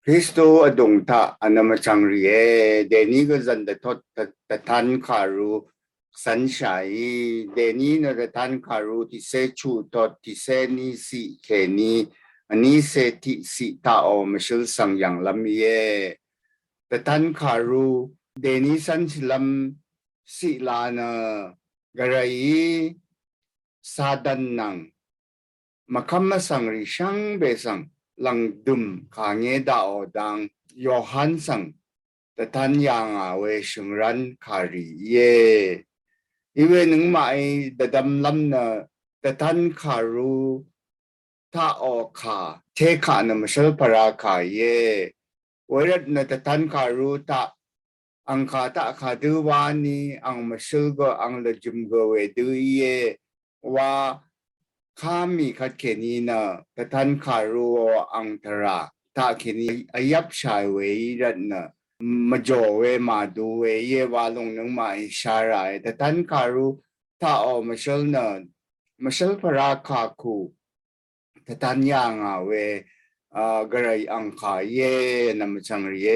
คริสโตอดงทะอนามจังรีเอเดนี้ก็จันเดทอดตะทันคารูสันชัยเดนี้นะตะทันคารูที่เซชูทอดที่เซนีสิเคนีอันนี้เซติสิตาออมชิลสังยังลำเยตะทันคารูเดนี้สันสิลำสิลานกระไรซาดันนังมาคำมาสังริชังเบสังลังดุมขางเงดาอดังโยฮันสังแต่ท่านยังเวชงรันคารีเยอีเวนึงมาไอเดดำลำเนแต่ท่านคารูถ้าออกขาเทขานมเชลปราคาเยเวรดเนแต่ท่านคารูถ้าอังคาตาขาดูวานีอังมเชลก็อังเลจุมก็เวดูเยว่าข้ามีขัดเขนีนะแต่ท่านคารูอังทราถ้าเขนีอายับชายเวรันนะมาจ่อเวมาดูเวเยวาลงนังมาอิชารายแต่ท่านคารูถ้าออกมาเชลนะมาเชลพราคาคูแต่ท่านยังเวกระไรอังคาเยนำมาจังเรีย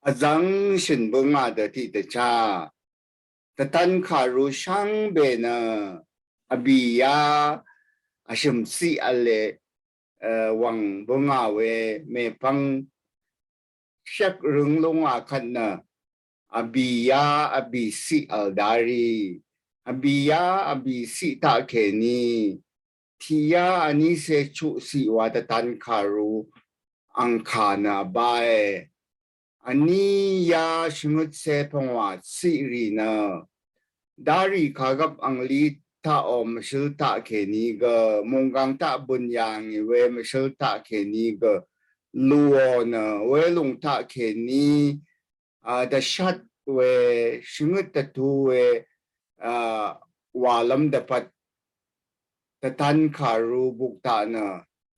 อาจังสินบุงอาเดที่เตชาแต่ท่านคารูช่างเบนะอบิยาอาชมสีอะไรวังบงอาเวเมพังชักรึงลงอาคันนะอบิยาอบิสีอัลดารีอบิยาอบิสีตาเคนีที่ยาอันนี้เสชุสีวัดตันคารูอังคานาบายอันนี้ยาชงุดเซพงวัดสิรีนะดารีขากบอังลีถ้าอมชิลตาเคนีก็มงกังตาบุญยังเวมชิลตาเคนีก็ลัวนะเวลุงตาเคนีแต่ชัดเวชิงตตัวเววาลัมเดปัดแต่ท่านคารูบุกตานะ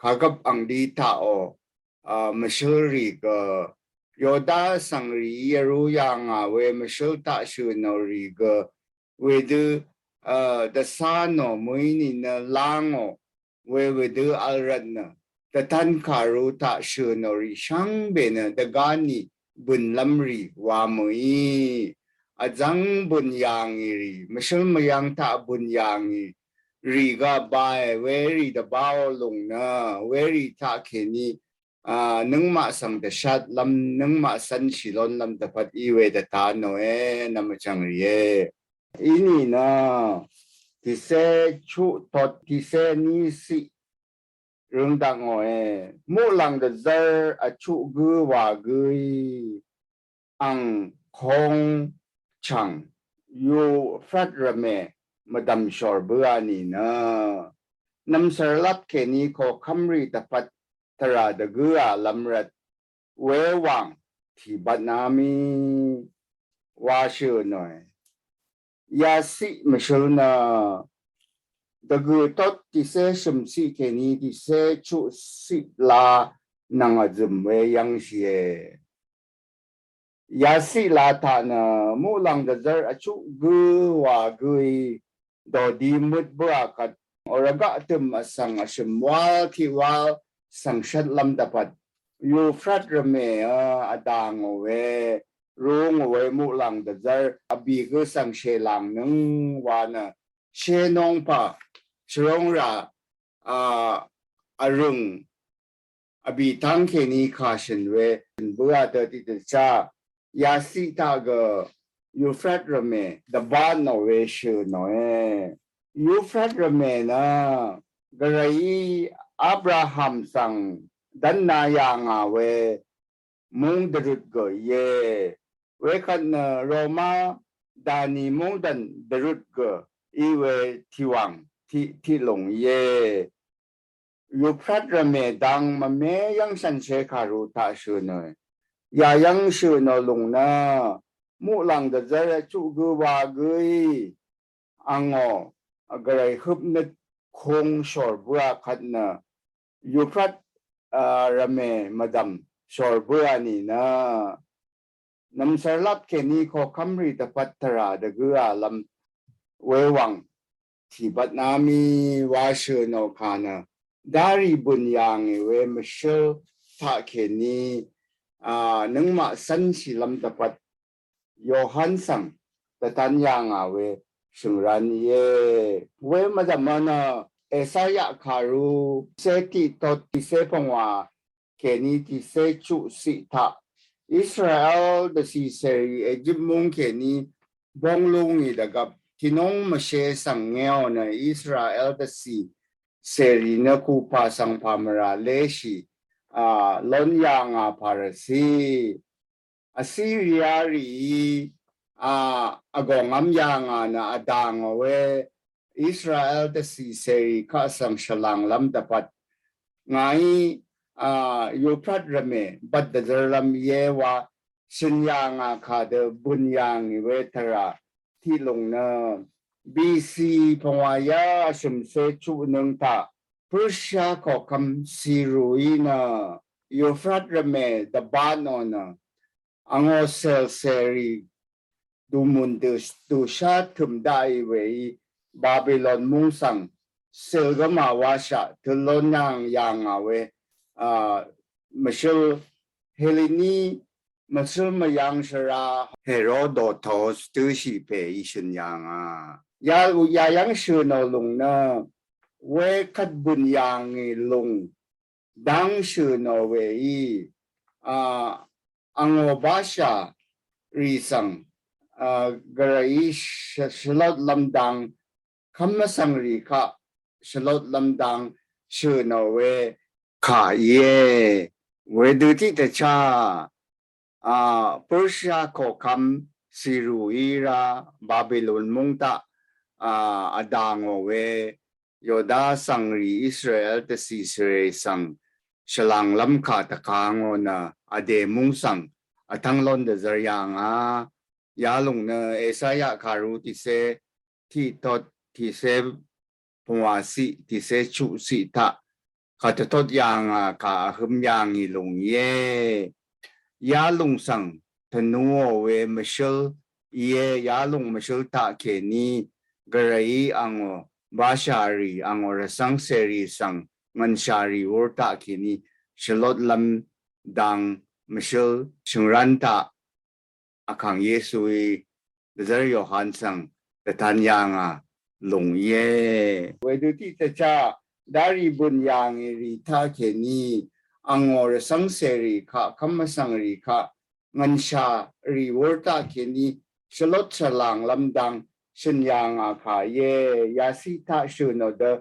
ขากบอังดีตาอมชิลรีก็โยดาสังรีรู้ยังเวมชิลตาชูนอรีก็เวดูthe sun o muini na lango we do alradna the tan karuta shunori shang bena the gani bun lamri wa mui ajang bun yangiri mishal mayang ta bun yangi riga bai weri the bao lung na weri ta keni nung ma sang the shat lam nung ma san shilon lam the pat iwe the ta no namachang ye ini naที่เซชุตอดที่เซนี้สิเรื่องดังอ๋อมู่หลังเดเซอร์อชุกือว่ากืออังคงชังยูฟัดระเมมาดำชอร์เบือนี่นะนำสารลับเคนี้ขอคำรีตะพัดตราดกือลำรัดเววังที่บัดนามีว่าชื่อหน่อยยาสิมชลนาดกูตอดที่เสชมสิเคนีที่เสชุสิลานังจุมเวยังเชียยาสิลาทานะมูลังเดเซอร์อชุกูวากุยดอดีมุดบัวกัดอรกะตุมอสังอชมวาลที่วาลสังชัดลำดับยูฟรัดระเมอดางเวรู้งวยมุลังเดเซอร์อบีก็สังเชลังนึงวานะเชนองปะชรงราอรุงอบีทั้งเคนีคาชันเวบัวเดติตจายาสิตากยูฟรัดระเมดบ้านนเวชื่อหน่อยยูฟรัดระเมนะกระไรอับราฮัมสังดันนายางเวมุงดรุดกเยเวกันโรมาดานีมุงดันดรุดกอีเวทิวังที่หลงเยยูพรัดระเมดังมาเมยังสันเชคารุตาชูเนยยายังชูนลงนะมูลังเดเจรจูกวากุยอังอกระไรฮึบนึกคงชอร์บัวขัดนะยูพรัดระเมมาดำชอร์บัวนี่นะนำสารลับเคนี้ขอคำรีตปัตตราเดกุอาลำเววังที่บัดนามีวาเชโนคานะดารีบุญยังเวมเชลทาเคนี nang ma san si lam tapat Yohan sang tatan yang we sungran ye we madamana Esaya karu se ti to ti se pongwa keni ti se chu si ta Israel the si se Egypt mong keni bong lung ni dagap tinong mashe sang ngeo na Israel the si seri na ku pa sang pamara leshi lon yang parasi Assyria ri agongam yang na adang we Israel the si seri ka sang shalang lam dapat ngai Euphrat rame bad the ram ye wa sin yang ka de bun yang ni we tara ti long na BC pawaya sim se chu nang ta Persia ko kam siruina Euphrat rame the banona ango sel seri du mundus du sha tum dai we Babylon mung sang sel gama washa tulonang yang we Michel Heleni Michel mayang shara Herodotus tu shi pe ishin yang ya yang shu no lung na we kat bun yang lung dang shu no we ango basha risang garai shalot lamdang kamasang rika shalot lamdang shu no we ka ye we du ti ta cha Persia ko kam siru ira Babylon mungta adang we yoda sangri Israel ta si sre sang shalang lam ka ta kango na ade mung sang atang lon de zaryang yalung na Esaya karu ti se ti tot ti se pawasi ti se chu si ta ka ta tot yang ka hum yang ilung ye yalung sang tanuo we mishal ye yalung mishal ta ke ni garai ango bashari ango rasang seri sang manshari urta ke ni shalot lam dang mishal shungranta akang Yesui Dazar Yohan sang tatanyang lung ye we du ti ta cha dari bun yang ri ta ke ni angor sang seri ka kamasang ri ka ngansha ri worta ke ni shalot chalang lamdang shinyang ka ye yasita shuno de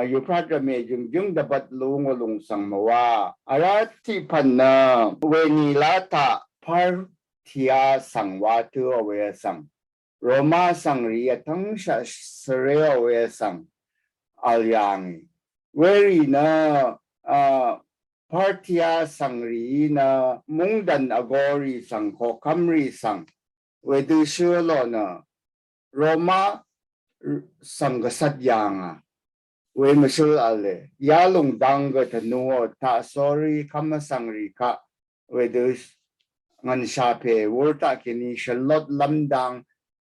Euphrat me jung dapat lung sang mawa arati panna we ni lata par Tia sangwa tu awe sang Roma sang ria tang sha sere awe sang alyang weri na partia sang ri na mungdan agori sang ko kamri sang wedu shulo na Roma sang gasat yang we masul ale yalung dang ga tanuo ta sorry kamasang ri ka wedu ngan shape wurta kini shalot lamdang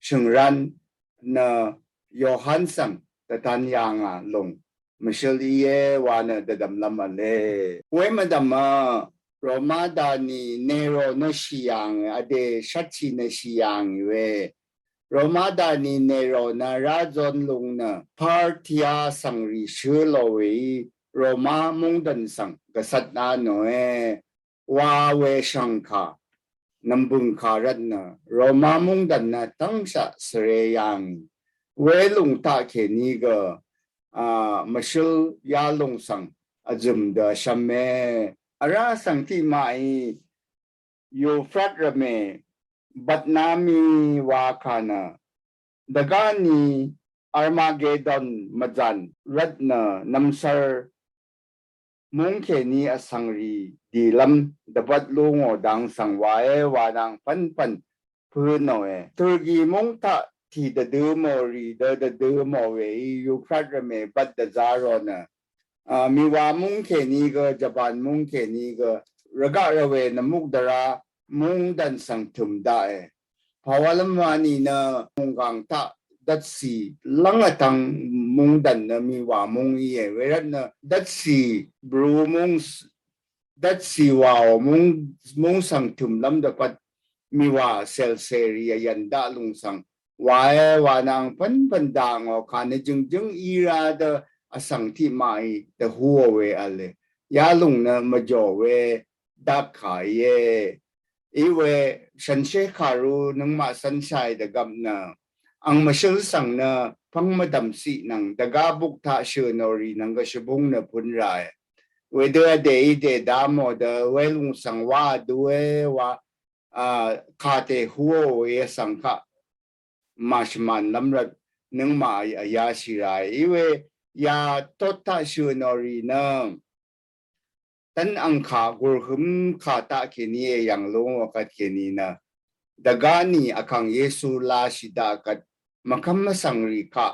shungran na Yohan sang tatanyang long Michel ye wana dadam lamale we madama Romada ni Nero na siyang ade shachi na siyang we Romada ni Nero na razon lung na partia sang ri shulo we Roma mungdan sang gasat na no wa we shangka nambung karat na Roma mungdan na tangsha sreyang welung ta ke ni ga mashil yalung sang azum da shamme ara sang ti mai Euphrat rame batnami wakana dagani Armageddon majan radna namsar mungke ni asangri di lam dapat lungo dang sangwae wadang pan puno turgi mungta ti da dumori da dumowe Euphrat rame bat da zaro na miwa mungke ni ga Japan mungke ni ga raga rawe na mugdara mungdan sang tumda pawalamani na munggang ta datsi langatang mungdan na miwa mung iye werat na datsi bro mung ดัดสีวาวมุงสังถุมลำดับมีว่าเซลเซรียันดาลุงสังวายว่านางพันดางอคานจึงอีราเดอสังที่ไม่เดหัวเวอะไรยาลุงนะมาจ่อเวดักขายเยอีเวฉันเชคารูนังมาสันชัยเดกับนะอังมาเชลสังนะพังมาดำสีนังเดกาบุกท่าเชนอรีนังก็ชบุงนะพุนไรเวเดอเดอีเดดามอเดเวลุงสังว่าด้วยว่าคาเตหัวเวสังคะมาชมันลำรัดนึงมายาสิไรอีเวยาตดท่าเชนอรีนังตันอังคากุรหุมขาตาเขนีอย่างลงวกัดเขนีนะดากานีอคังเยซูลาชิดากัดมาคำมาสังริกะ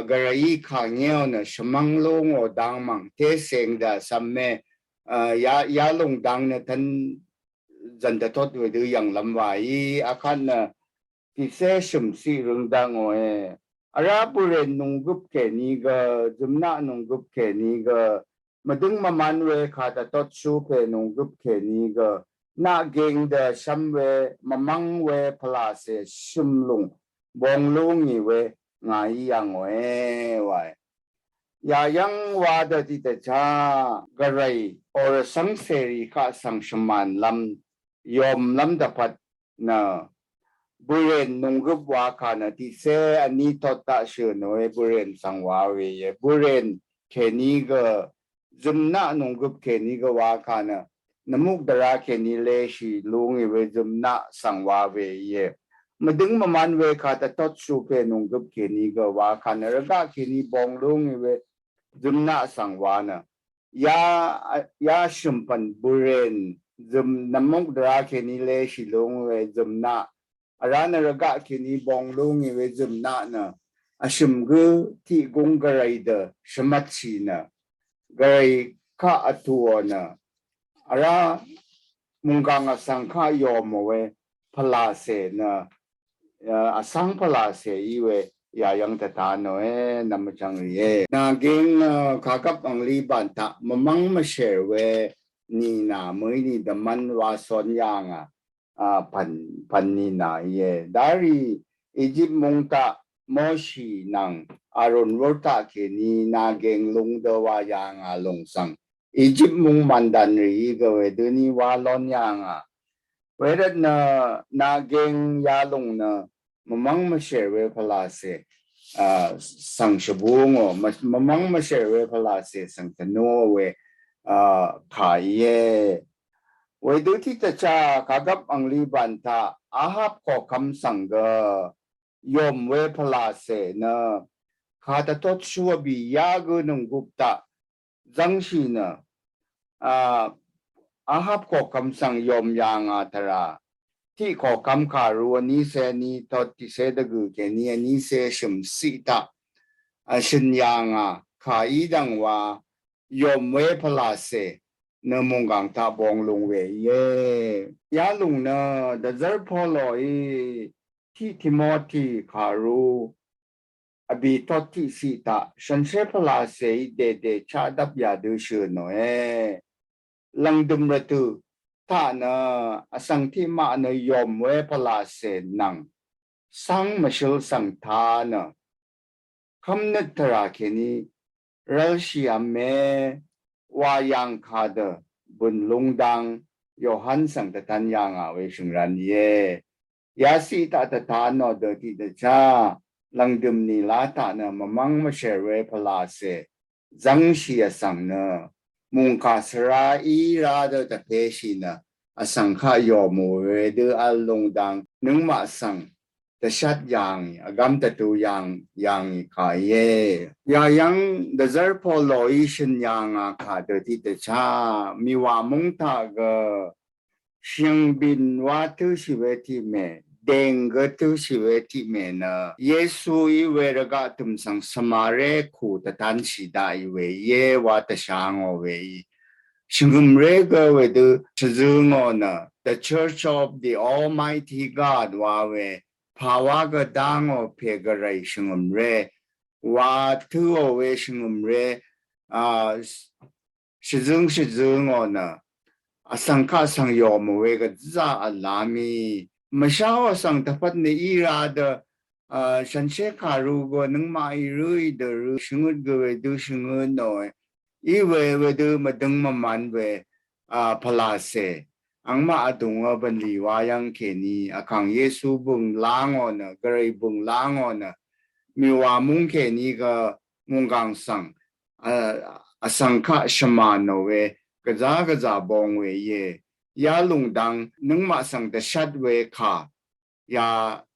กระไรข้าเงี้ยวนะชมังลงอดังมังเทเสงดาสัมเมยาลงดังนะท่านจันททศไว้ดูอย่างลำไว้อาคันนะที่เสชมสีเรื่องดังโอ้อาราบุเรนนุงกุบเขนีก็จุมนานุงกุบเขนีก็มาดึงมามันเวขาตทศชูเพนุงกุบเขนีก็นาเกงเดชัมเวมามังเวพลาเสชุมลุงบองลุงอีเวงายยังเว้ไว้ยายังว่าดติตชากระไรอรสังเสรีข้าสังชมันลำยอมลำดับพัดนะบุเรนนุงกุบวาคานะที่เสอันนี้ทอดตาเชื่อหน่อยบุเรนสังวาเวเยบุเรนเคนีก็จุมนานุงกุบเคนีก็วาคานะนมุกดาราเคนีเลชีลุงอีเวจุมนาสังวาเวเยมาดึงมามันเวขาตทศชูเพนุงกุบเคนีก็วาคานะระกาเคนีบองลุงอีเวจุมนาสังวานะยาชุมพันบุเรนจุมนมุกดาราเคนีเลชีลุงเวจุมนาอารานะระกาเคนีบองลุงอีเวจุมนานะอาชุมกุที่กงกระไรเดชมัดชีนะกระไรข้าอัตัวนะอารามุงกังอสังขายอมเวพลาเสนะอสังพลาเสอีเวยายังตะตาโนนำมาจังเรียนาเกงขากับอังลีบันทะมมังมาเชเวนีนาเมยนี่ดมันวาสอนยังพันนีนาเยดารีอียิปต์มุงตะโมชีนังอารอนวตะเคนีนาเกงลุงเดวายางลงสังอียิปต์มุงมันดันรีก็เวดนีวาลอนยังเวรนาเกงยาลงนะมมังมาเชเวพลาเสสังชบุงมมังมาเชเวพลาเสสังตโนเวขายเยเวดูที่จะจ้าขากกับอังลีบันทาอาฮับขอคำสั่งกยมเวพลาเสนะขาตทศชัวบียากนุงกุปตะจังชีนะอาฮับขอคำสั่งยมยางอาตราที่ขอคำขารัวนี้เสนีทอดที่เสดกุเกนีนี้เสชมสิตาชินยางขาอีดังว่ายมเวพลาเสนมงกังตาบองลงเวเยยาลุงเนเดซอร์พอลอยที่ทิโมธีขารูอบีทอดที่สิตาฉันเชพลาเสเดชาดับยาดูเชือหน่อยลังดุมระตูท่านะสังที่มาเนยอมเวพลาเสนังสังมาชิลสังทานะคำนึกตราเคนีรัลชียเมวายังคาเดบุญลุงดังโยฮันสังตตันยังเวชุงรันเยยาสีตาตตานอเดติเดชาลังดุมนีลาตานะมังมาเชเวพลาเสจังชียสังนะมุงคาสราอีราเดตเพชินะอสังขายอมเวเดอัลลงดังนึงมาสังแต่ชัดยังกำตัตูยังขายเยยายังเดซอร์พอลอยชินยังขาเดติเตชามีว่ามุงตากเชียงบินว่าทุชิเวทิเมเดงกทุชิเวทิเมนะเยซูอีเวรกาตุมสังสมาเรคูตตันชิดาอีเวเยวาตชางโอเวชิงุมเรกเวดูชซึงอนะ The Church of the Almighty God ว่าเวภาวะก็ดังอเพกไรชิงุมเรว่าทั่วเวชิงุมเรชซึงอนะ อสังฆาสังโยมเวกจ้าอัลลามีมาเช้าสังทพัดในอีราเดฉันเชขารูกนึงมาอีรุยเดรุชงุดกเวดูชงุดหน่อยอีเวดูมาดึงมามันเวพลาเซอังมาอดุงบันลีวายังเคนีอคังเยซูบุงล้างอนะกระไรบุงล้างอนะมีว่ามุงเคนีก็มุงกังสังอสังฆาชมาโนเวกะจาบองเวเยยาลุงดังนึงมาสังแต่ชัดเวขายา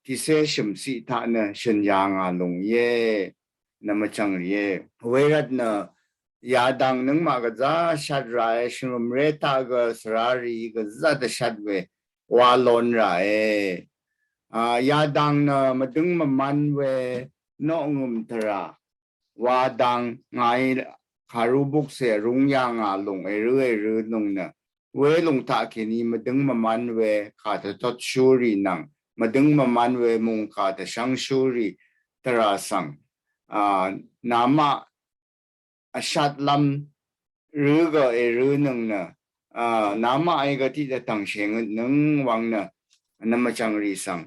ที่เสชิมสิทานะฉันยางาลงเยนามจังเยเวรัตนะยาดังนึงมากะจาชัดไรชมเรตากะสรารีกะจาแต่ชัดเววาลอนไรยาดังนะมาดึงมามันเวนองุมทราวาดังไงคารุบุกเสรุงยางาลงเรื่อยนงนะเวลงตาเคนีมาดึงมามันเวขาดทดชูรีนังมาดึงมามันเวมุงขาดช่างชูรีตราสังนามาชัดลำหรือก็รือหนึ่งนะนามาไอ้ก็ที่จะตั้งเสียงหนึ่งวังนะนั่นมาจังรีสัง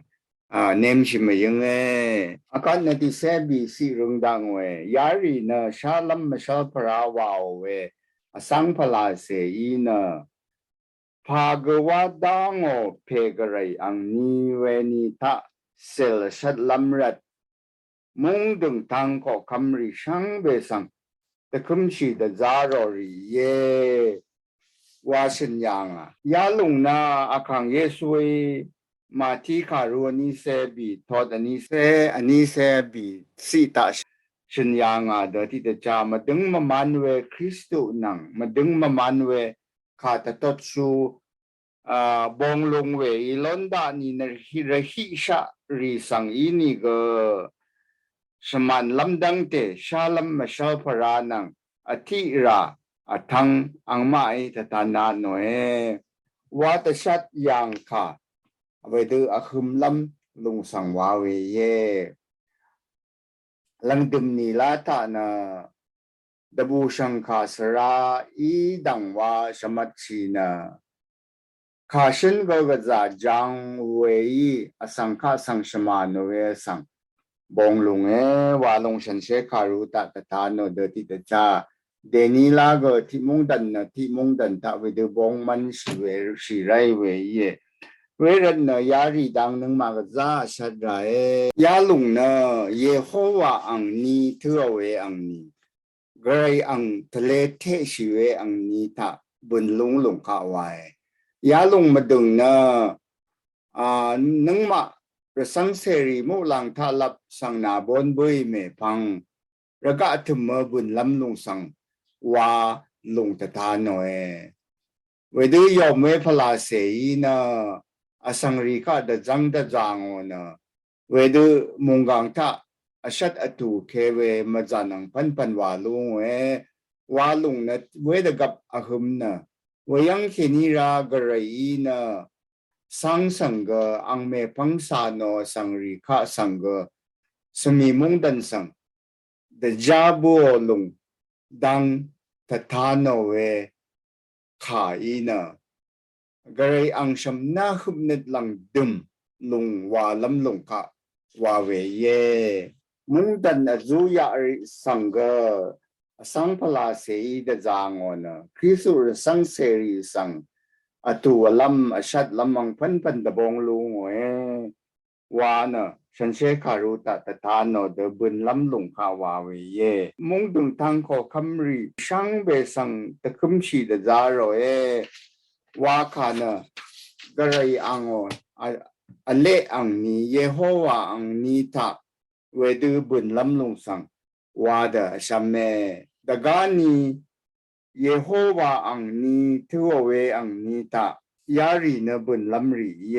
เนมชิมยังไงอาการนาทีเซบีสิรุงดังเวยารีนะชาลัมมาชาพราวาวเวสังพลาเสอีนะภาควัดดังโอเพกไรอังนีเวนิทะเซลชัดลัมรัดมุงดึงทางก็คำริช่างเบสังแต่คุมชีดจารอรีเยวาชินยังยาลุงนาอาคังเยสุยมาที่ขารูอันนี้เซบีทอดอันนี้เซบีสิตาชินยังเดที่จะจามาดึงมามันเวคริสตุนังมาดึงมามันเวขาดตัดชูบองลงเวอีลอนดานีนฮิระฮิชารีสังอินีก็สมันลำดังเตชาลัมมาชาพรานังอธิราทังอังมาไอตตานาโนเอวัตชัดยังค่ะไปดูอคุมลำลุงสังวาเวเยลังดึมนีลาตานะดบูชังคาสราอีดังว่าสมัชชีนะข้าฉันก็กระจาจังเวยอสังฆาสังสมาโนเวสังบองลุงว่าลงฉันเชคารุตตตาโนเดติตจาเดนีลาก็ที่มุงดันนะที่มุงดันตะเวเดบองมันสิไรเวยเวรันนะยารีดังนึงมากจ้าชัดไรยาลุงนะเยโฮวาอังนีเทวเวอังนีกระไรอังทะเลเทชิเวอังนีตะบุญลุงข้าวายยาลุงมาดึงนะนึงมาระสังเสรีมุลังทาลับสังนาบนบุยเมพังระกะถึมมาบุญลำลุงสังว่าลุงตะทานหน่อยเวดูยอมเวพลาเสียนะอสังริกาดจังจางนะเวดูมุงกังทะอชัดอตูเคเวมาจานังพันวาลุงวาลุงนะเวดกับอหึมนะเวยังเขนีรากระไรนะสังกอังเมพังสานอสังริกาสังกสมีมุงดันสังเดจาบูลุงดังตะทานเวขาอีนะกระไรอังชมนาขุบนิดลังดึมลุงวาลำลุงกะวาเวเยมุงดันอจูยาริสังกสังพลาเสียดจางอนะคริสุรสังเสรีสังอตัวลำชัดลำมังพันตะบองลุงวานะฉันเชคารุตตะทานอเดบุญลำลุงขาวาเวเยมุงดึงทางขอคำรีช่างเบสังตะคุมชีดจารอว่าขานะกระไรอังอเลอังนี้เยโฮวาอังนี้ทะเวดูบุญลำลุงสังว่าเดชัมเมดกานีเยโฮวาอังนี้ทัวเวอังนี้ทะยารีนบุญลำรีเย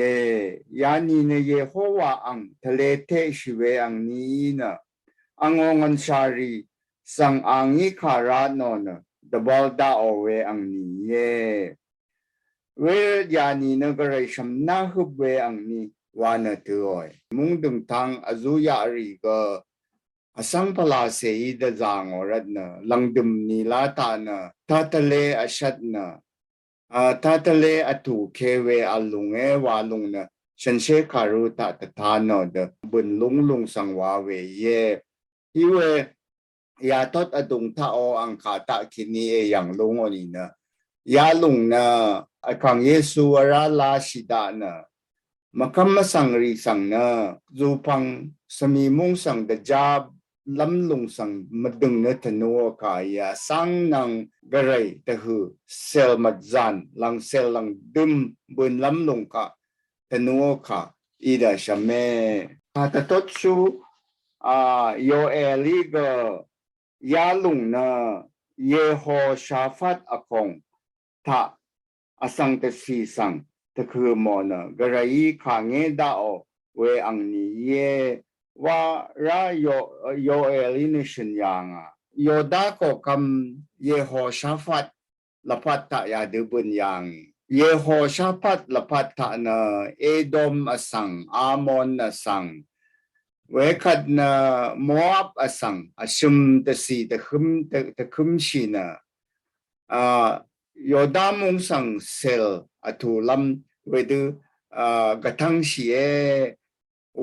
ยานีเนเยโฮวาอังทะเลเทชิเวอังนี้นะอังงันชารีสังอังนี้ขาราโนนะดบอลดาโอเวอังนี้เยเวยานีนกระไรชมนาหุบเวอังนี้วานะตัวมุงดึงทางอจุยารีก็อสังพลาเสียดจางอรัดนะลังดึมนีลาตานะทัตเลอชัดนะ ถ้าทะเลอถูเคเวอลุงวาลุงนะฉันเชคารุตะตะทานอเดบุญลุงสังวาเวเยฮิเวยาทอดอดุงท่าออังคาตะคินีอย่างลุงอนี่นะยาลุงนะขังเยซูราลาชิดานะมาคำมาสังรีสังนะจูพังสมีมุงสังเดจาบลำลุงสังมาดึงเนธนัวกายาสังนังกระไรตะหือเซลมัดจันลังเซลลังดึมบุญลำลุงกะตะนัวกะอีดาชเมฮาตะทศชูโยเอลีกยาลุงนะเยโฮชาฟัดอคงทะอสังเตสีสังตะคือมอนะกระไรขางเงดาโอเวอังนี้เยวารายโยเอลินิชันยังโยดาโกคำเยโฮชาฟัดละพัตตะยาดืบุญยังเยโฮชาฟัดละพัตตะนะเอโดมอสังอามอนอสังเวคัดนะโมอับอสังอชุมตะสีตะคุมชีนะโยดามุงสังเซลอทูลัมเวดูกระทั่งเสีย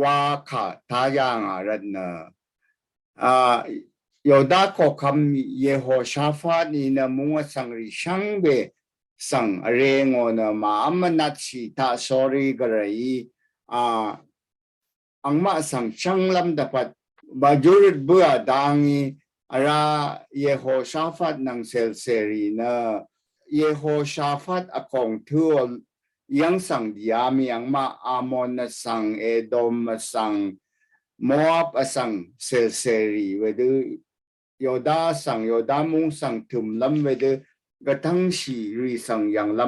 วาขาทายางอารันนะโยดาโคคำเยโฮชาฟานีนะมุงสังริชังเบสังเรงอนะมาอัมนัดชีตาสอรีกระไรอังมาสังชังลำดับบาจูริดบัวดังอาราเยโฮชาฟัดนังเซลเซรีนะเยโฮชาฟัดอากงทัวยังสังดิอามีอังมาอามอนสังเอโดมสังโมอับสังเซลเซรีเวดูโยดาสังโยดามุงสังถุมลำเวดูกระทั่งชีรีสังยังล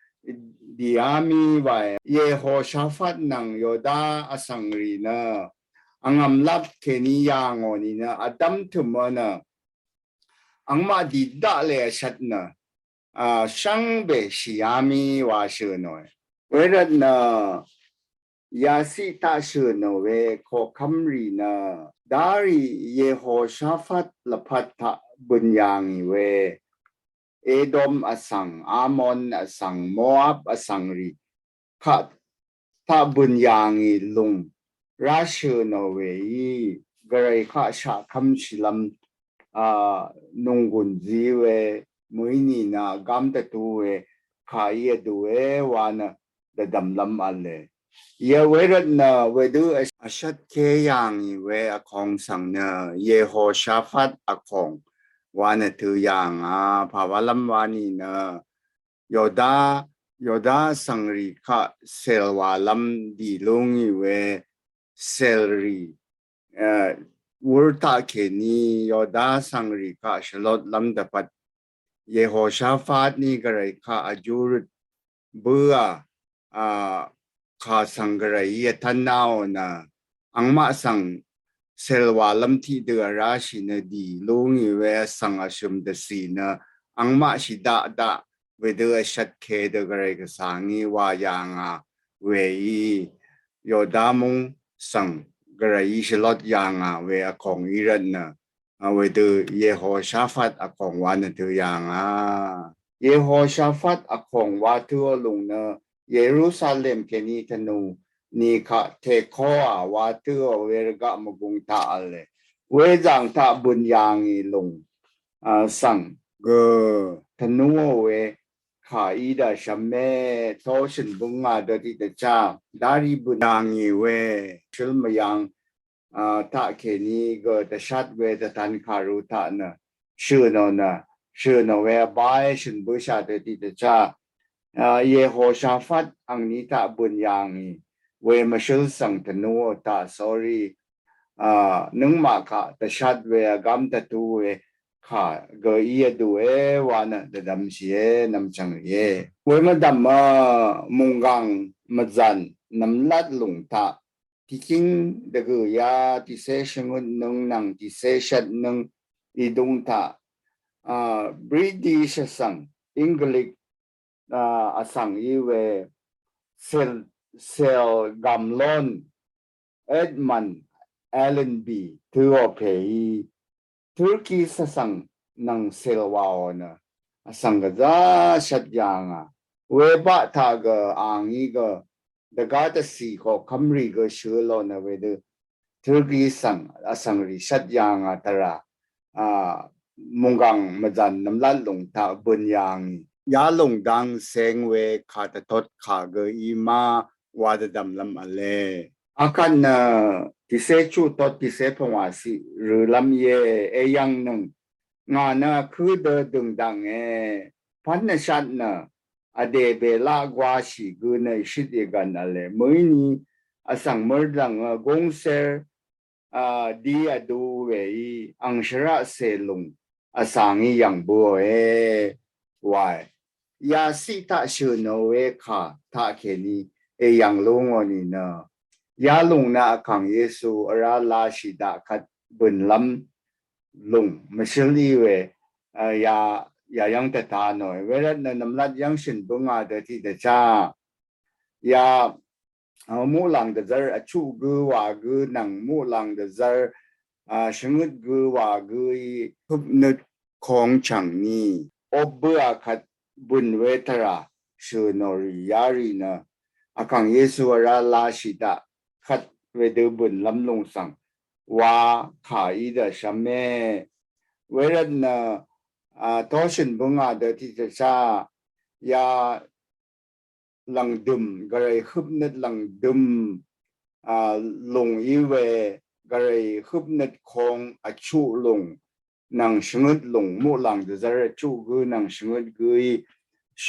ำดิอามีไว้เยโฮชาฟัดนังโยดาอสังรีนะอังอัมลับเคนียางอนี่นะอดัมถุมนะอังมาดีดาเลชัดนะช่างเบชิยามีวาชื่อหน่อยเวรนะยาสิตาชื่อหน่อยเวโคคัมรีนะดารีเยโฮชาฟัดละพัทธบุญยังเวเอโดมอสังอามอนอสังโมอับอสังรีขัดถ้าบุญยังลุงราชื่อหน่อยเวกระไรข้าชาคำชิลัมนุงกุนจีเวมุยนีนะกำตะตัวเอขายดูเอวานะเดดำลำอันเลยเยเวรนะเวดูอาชัดเคยังเวอคงสังนะเยโฮชาฟัดอคงวานะถือยังภาวะลำวานีนะโยดาสังริขะเซลวาลำดีลุงเวเซลรีวุตาเคนีโยดาสังริขะชลดลำดับเยโฮชาฟาดนี่กระไรข้าอาจูรเบื่อข้าสังกระไรทันนาวนะอังมาสังเซลวาลัมที่เดือราชินดีลุงอีเวสังอาชุมเดสีนะอังมาชิดาดาเวเดอชัดเคเดกระไรก็สังอีวายางเวโยดามุงสังกระไรชลดยางเวอของอีรันนะเวดูเยโฮชาฟัดอคงวานตัวอย่างเยโฮชาฟัดอคงวาตัวลุงเนเยรูซาเล็มเคนีธนูนี่ค่ะเทโควาตัวเวรกะมกุงตาเลเวจังตาบุญยางอีลุงสังเกธนูเวขาอีดาชัมเมโตชินบุงอาดติตจ้าดาริบุญยางอีเวชิลมยังถ้าแค่นี้ก็จะชัดเวททันคารุทานะชื่อนนะชื่อนเวบายชินบุษาเตติตจ้าเยโฮชาฟัดอังนี้ถ้าบุญยังเวมาชิลสังธนูตา sorry นึงมาค่ะแต่ชัดเวกัมตะตูเวค่ะก็อีดูเอวานะแต่ดำเสียน้ำจังเยเวมาดำมุงกังมาจันน้ำลัดหลงตาที่จริงเด็กยาที่เสชงุนนึงนังที่เสชัดนึงอีดงตาบริติชสังอังกฤษสังอีเวเซลกัมลอนเอ็ดมันเอเลนบีทัวเพย์ตุรกีสังนังเซลวาวนะสังกะจาชัดยัง เวบะทากอ่างอีกเดกาตสีก็คำรีก็ชื่อโลนะเวดทุกีสังอสังริชัดยางอัตระมุงกังมาจันน้ำลัดลงตาบุญยางยาลงดังเซงเวขาตทศขาเกอีมาวาดดำลำอเลอากันทิเซชูตดทิเซพงวาสิหรือลำเยเอยังหนึ่งงานคือเดดึงดังพันนชัดอเดเบลากวาชิกุนชิดกันอะไรมือนี้อสังมรดังกงเซอร์ดีอดูเวอังชระเซลุงอสังยังบัวายยาสิตาชูโนเวคาทาเคนียังลุงอนี่นะยาลุงนะขังเยซูอราลาชิดาคัดบุญลำลุงไม่ใช่ลีเวยายังแต่ตาหน่อยเวลาน้ำลัดยังสินบุงอาเดที่เดจ้ายามูหลังเดจร์ชูกูวากูหนังมูหลังเดจร์ชงุดกูวากูทุบนึดของฉังนี้อบเบื่อขัดบุญเวทราชูนอริยารีนะอาคังเยซูราลาชิดาขัดเวดูบุญลำลงสังว่าขาอีเดชเมเวลาทอชินบุงอาเดที่จะชายาลังดุมก็เลยฮึบนึดลังดุมลงอีเวก็เลยฮึบนึดคงอชูลงนังชงดลงมู่หลังจะจะชูกูนังชงดกุยช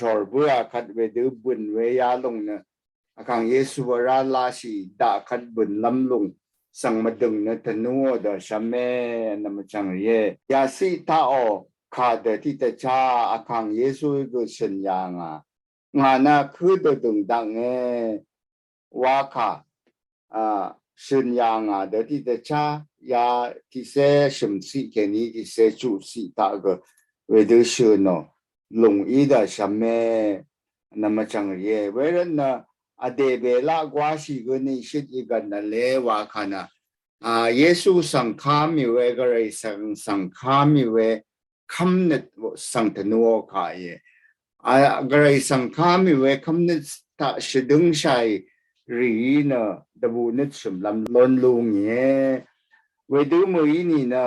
อร์บัวคัดเวดูบุญเวียลงนะอาคังเยซูวราลาชีดาคัดบุญลำลงสังมาดึงนะทนัวเดชเมนามจังเยยาสิตาอขาดที่จะชาอาคังเยซูก็สัญญางงานคือเดึงดังว่าค่ะสัญญางเดที่จะชายาที่เสชมสีแค่นี้ที่เสจูสีตาก็เวดูชโนลงอีดาชเมนามจังเยเวรนะอเดเบลากว่าสิกนี่ชิดอีกันนั่นเลว่าค่ะนะเยซูสังขามิเวก็เลยสังขามิเวคำนึดสังทนัวขายก็เลยสังขามิเวคำนึดตาชดึงชัยรีนะดบูนึดสมลำล้นลุงเย่เวดูมือนี่นะ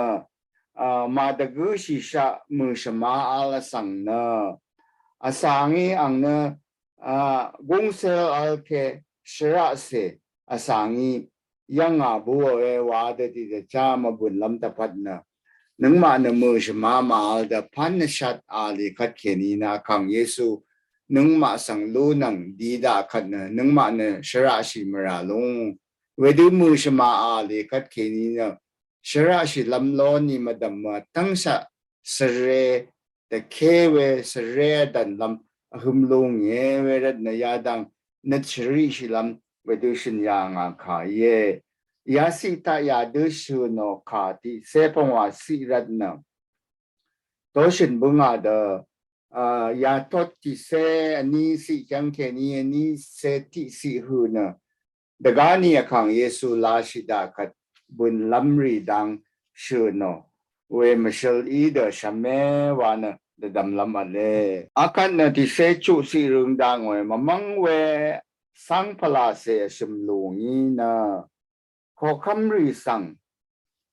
มาตะกุชิชะมือสมาอาลสังนะอาสังอีอังนะกงเซลอัลเคชระเซอาสังอียังบัววาดที่จะจามาบุญลำตะพัดนะนึงมาเนมือสมามาอัลเดพันชัดอาลีคัดเขนีนะขังเยซูนึงมาสังลูนังดีดาคัดนะนึงมาเนชระชิมราลงเวดูมือสมาอาลีคัดเขนีนะชระชิลำล้อนี่มาดำมาตั้งสะสเรแต่เคเวสเรดันลำหุมลงเยเวรดนยาดังนัดชริชิลำเวดูชินยางขายเยยาสิตายาดูชูโนขาติเสพงวาสิรัตนะโตชินบุงอาเดยาทดที่เสนี้สิจังแค่นี้นี้เสติสิหูนะดกานีขังเยซูลาชิดาคัดบุญลำรีดังชูโนเวมชลอีเดชเมวานะเดดำลำอะไรอาการนะที่เสจุสิรุงดังเวมังเวสังพลาเสชมลุงอีนะขอคำรีสัง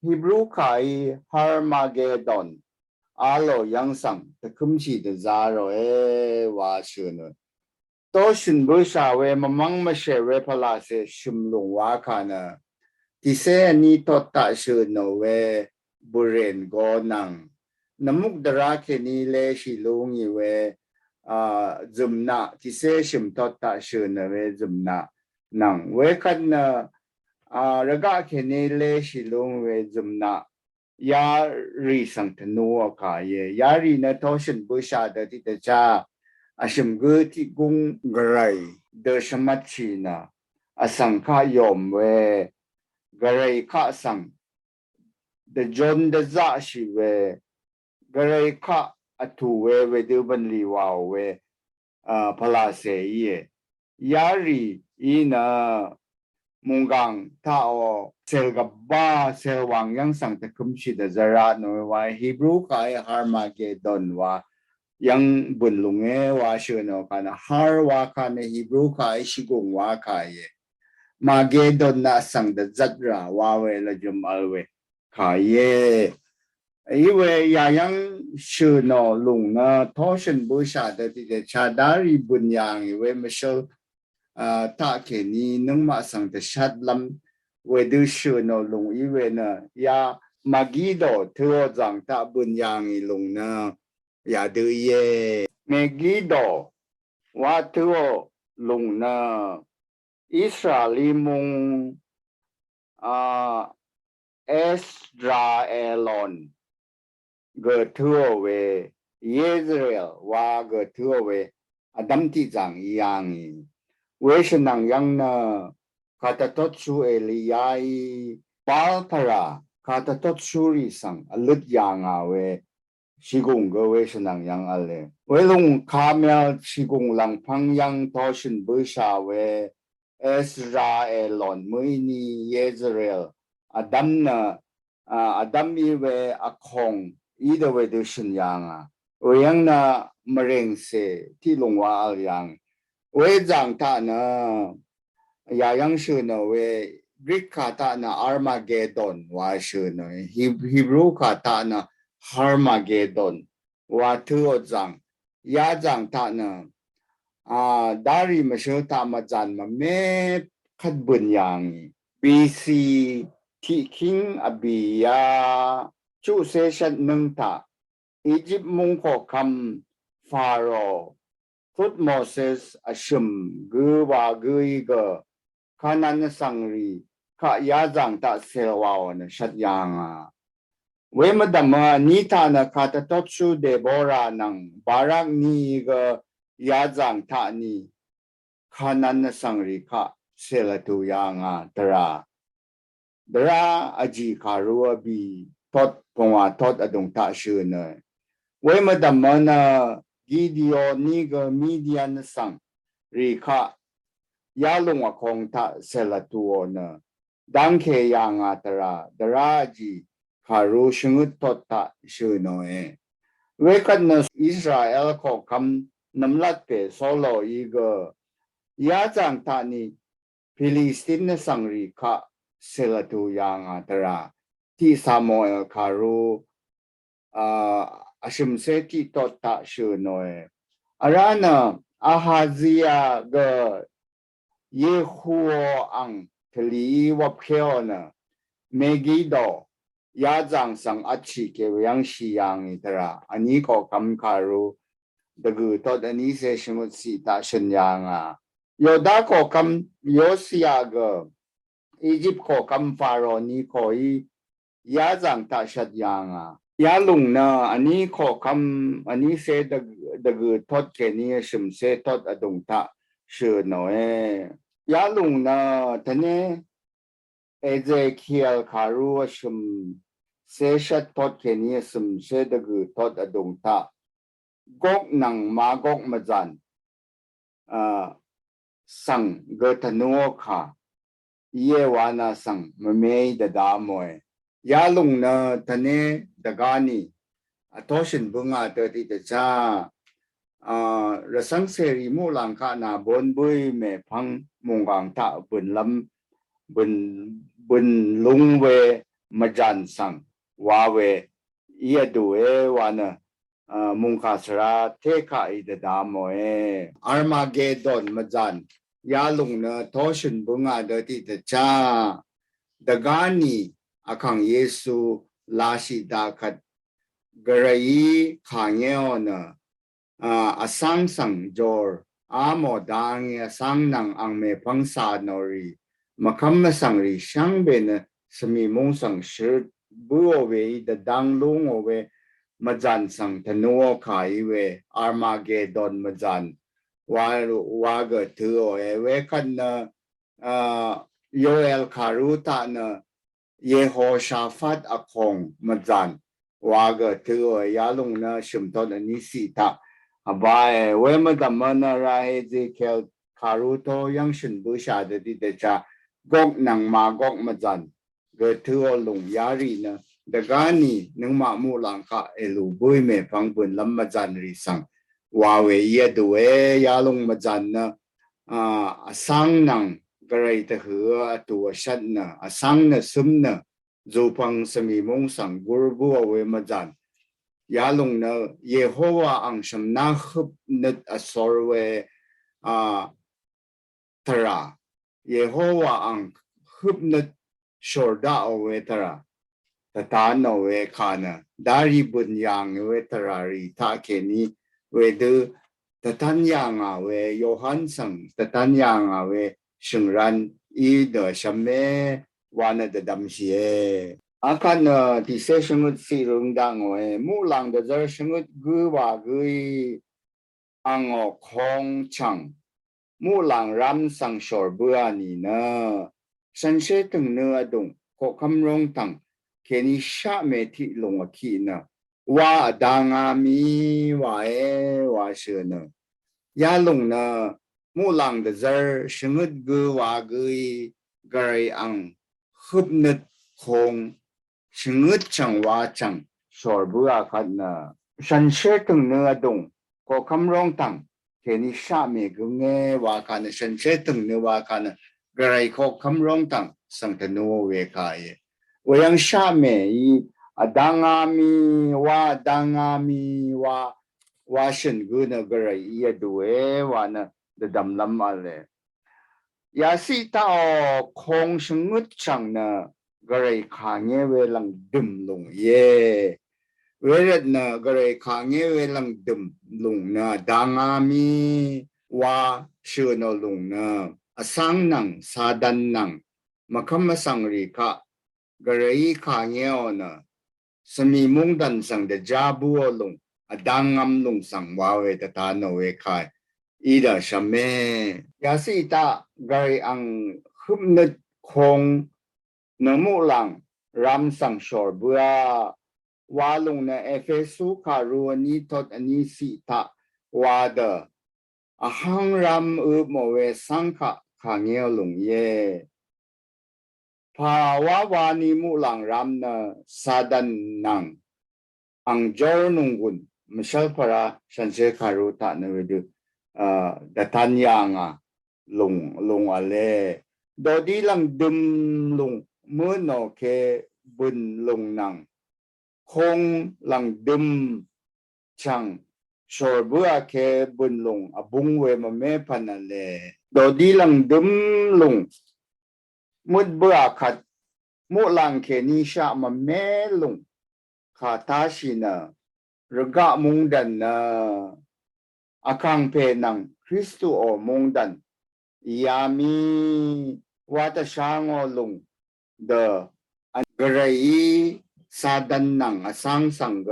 ฮิบรูขายฮาร์มาเกดอนอาโลยังสังตะคุมชีเดจารโอวาชูนโตชินบุษาเวมังมาเชเวพลาเสชุมลุงวาคานะที่เสนี้ตตาชูนเวบุเรนโกนังน้ำมุกดราเคนีเลชิลุงอีเวจุมนาที่เสชิมตตาชูนเวจุมนานังเวกันนะระกะเคนีเลชิลุงเวจุมนายารีสังทนัวขายยารีนะทอชินบุษาเดที่เดจ้าอาชิมกุที่กุงกรายเดชมัชชีนะอสังขายอมเวกรายข้าสังเดจนเดจ่าชีเวกรายข้าอัตุเวเวดูบันลีวาวเวพลาเซียยารีอีนะมุงกังท่าอเซลกับบ้าเซลวังยังสังตะคุมชิดจาระโนว่าฮิบรูกายฮาร์มาเกดอนว่า ยังบุญลุงว่าเชื่อเนาะกันฮาร์ว่ากันฮีบรูค่ะชิกงว่าค่ะเยมาเกดอนน่ะสังเดจัดราว่าเวลจุมอัลเวค่ะเยอีเวยายังเชื่อเนาะลุงนะทอชันบูชาแต่ที่จะชาดารีบุญยังอีเวไม่เชื่อตาแค่นี้นึกมาสังเดชัดลำเวดูเชื่อเนาะลุงอีเวนะยามากีโดเธอจังตาบุญยังอีลุงนะอย่าดูเย่เมกีโดว่าเธอลุงนะอิสราเอลมุงเอสราเอลอนเกิดทั่วเวเยซเรลว่าเกิดทั่วเวอดัมที่จังยังเวชนังยังนะข้าตทศชูเอลียาปาลพระข้าตทศชูริสังอลุดยังอาเวชิกุงก็เวชนังยังอะไรเวลุงคาเมลชิกุงหลังพังยังทอชินบุชาเวเอสราเอลอนมุยนีเยซเรลอดัมนะอดัมมีเวอคงอีเดเวดูชินยังเวยังนะมะเร็งเสที่ลงว่าอะไรยังเวจังท่านะยายังชื่อนะเวกรีกคาท่านะอาร์มาเกดอนว่าชื่อนะฮีบรูคาท่านะฮาร์มาเกดอนว่าทัวจังยาจังท่านะดาริมาชื่อท่ามาจันมาเมขัดบุญยังบีซีที่คิงอบียาชูเซชันนึงท่าอียิปต์มุงขอคำฟาโรห์ฟุตโมเสสอชุมกูว่ากูอีกขานันสังรีข้ายาจังตาเซลวาวนะชัดยังเวมดามนิทานข้าตทศชูเดโบรานังบารักนี้ก็ยาจังตานีขานันสังรีข้าเซลตุยังตราอจีคารัวบีทศปงว่าทศอดงตาชื่อเนยเวมดามนะกิดิโอนี่ก็มีเดียนสังรีข้ายาลงว่าคงตาเซลตัวเนดังเคยังตราจีคารุชงุตทศตาชื่อเนยเวกันนะอิสราเอลขอคำน้ำลัดเปโซโลอีกยาจังตานีฟิลิสตินสังรีข้าเซลตุยังตราที่ซาโมเอลคารูอาชิมเซติตอตาชื่อโนเออารานะอาฮาซิยาเกเยฮูอังทลีวับเคโอนะเมกิโดยาจังสังอัจฉิเกวยังชียังอิตระอันนี้ก็คำคารูดกูตอดอันนี้เซชมุตสิตาชัญญางโยดาก็คำโยสิยาเกอียิปต์ก็คำฟาโรนี้ก็ยาจังตาชัดยังยาลุงนะอันนี้ขอคำอันนี้เสดกูทอดแค่นี้ชิมเสทอดอดงตาเชื่อหน่อยยาลุงนะท่านเนี่ยเอเจคียลคารูชิมเสชัดทอดแค่นี้ชิมเสดกูทอดอดงตากกนังมากกมาจันสังเกตนัวค่ะเยวานาสังมเมยดดามวยยาลุงนะท่านเนี่ยดกานีทอชินบุงอาเตติตจ้ารสังเสรีมูลังคานาบนบุยเมพังมุงกังตาบุญลำบุญลุงเวมาจันสังวาเวเยดูเอวานะมุงคาสระเทคาอิดดามวยอาร์มาเกดอนมาจันยาลุงนะทอชินบุงอาเตติตจ้าดกานีอาคังเยซูลาชิดาคัดกระยีขางเงอนะอาสังสังจอร์อาโมดังอาสังนังอังเมพังสานอรีมาคำมาสังรีช่างเบนสมีมงสังชิดบัวเวดดังลุงโอเวมาจันสังธนัวขายเวอาร์มาเกดอนมาจันว่าเกิดถือเอเวกันนะโยเอลคารุตานะเยโฮชาฟัดอคงมาจันว่าเกิดถือยาลุงนะชุมทนอันนี้สิตาบายเวมดามนาราเฮจิเคลคารุโตยังชุนบูชาเดติเดชากกนังมากกมาจันเกิดถือลุงยารีนะดกานีนึงมามูลังคาเอลูบุยเมฟังบุญลำมาจันริสัง ว่าเวียดูยาลงมาจันนะสังนังก็เลยตะหัวตัวชัดนะสังนะซึมนะจูพังสมีมงสังกุรบัวเวมาจันยาลงนะเยโฮวาอังชมนาขบนัดอสอรเวทราเยโฮวาอังขบนัดชอร์ดาเวทราแต่ตาโนเวคานะดาริบุญยังเวทรารีทาเคนีเวดูแต่ท่านยังเวโยฮันสังแต่ท่านยังเวสึงรันอีเดชเมวานเดดัมเชียอาการที่เสชงุดสีรุงดังเวมูลังเดจชงุดกูว่ากุยอังอคงชังมูลังรัมสังชอร์บัวนี่นะสันเชตึงเนื้อดงก็คำร้องตังเคนิชาเมทิลงขีนะว่าดังอามีว่าว่าเชนะยาลงนะมูลังเดจชงุดกูว่ากุยกระไรอังขุบนึดคงชงุดจังว่าจังชอร์บัวขัดนะสันเชตึงเนื้อดงก็คำร้องตังเคนิชาเมกุเงว่ากันสันเชตึงเนื้อว่ากันกระไรก็คำร้องตังสังทโนเวกายว่ายังชาเมยดังอามีว่าดังอามีว่าฉันกูนะกระไรยดูว่านะเดดำลำอะไรยาสิตาคงชงุดจังนะกระไรขางเงเวลังดึมลงเย่เวรดนะกระไรขางเงเวลังดึมลงนะดังอามีว่าเชื่อนลงนะสังนังสาดันนังมาคำมาสังริกะกระไรขางเงวนะสมีมุงดันสังเดจาบัวลงดังงำลงสังวาเวตตาโนเวคายอีดาชเมยาสิตากระไรอังขุมนึดคงนมูลังรัมสังชอร์บัววาลงนะเอเฟซุคารูอันนี้ทดอันนี้สิตาวาเดหังรัมโมเวสังขะขางเงวลงเยภาวะวานิมุลังรัมนะสาดันนังอังจอร์นุงกุนมิชลพระชันเชคารุตะนเวดูดัตันยังลงอะไรดอดีลังดึมลงเมื่อนอเคบุญลงนังคงลังดึมช่างชอร์บัวเคบุญลงอบุงเวมาเมพันอะไรดอดีลังดึมลงมุดบัวขัดมุลังเคนิชามาเมลงขาตาชินะระกะมุงดันนะอาคังเพนังคริสตุโอมุงดันยามีวัตชางอลงเดอันกระไรสาดันนังอสังสังเก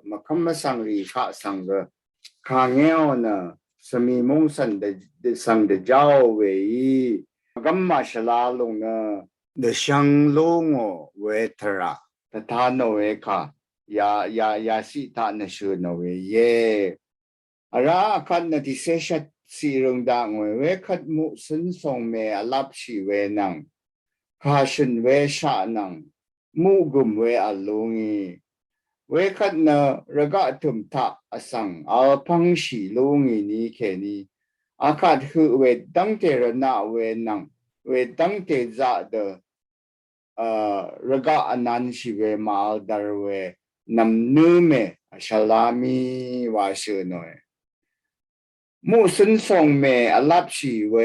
มาคำมาสังรีขะสังเกขางเงวนะสมีมุงสันเดสังเดเจ้าเวีกัมมาชลาลงนะเดชังลงเวทระตถาโนเวคายาสิตานชูโนเวเยอาราคันนติเสชสีรงดังเวคัดมุสินทรงเมอลับชีเวนังคาชนเวชานังมุกุมเวอลุงีเวคัดนะระกะทุมทะอสังอัลพังชีลุงีนี้แค่นี้อาคาดคือเวดังเทระนาเวนังเวดังเทจะเดระกะอนันชีเวมาลดารเวนำนูเมชลามีวาเชนอยมุสินทรงเมอลับชีเว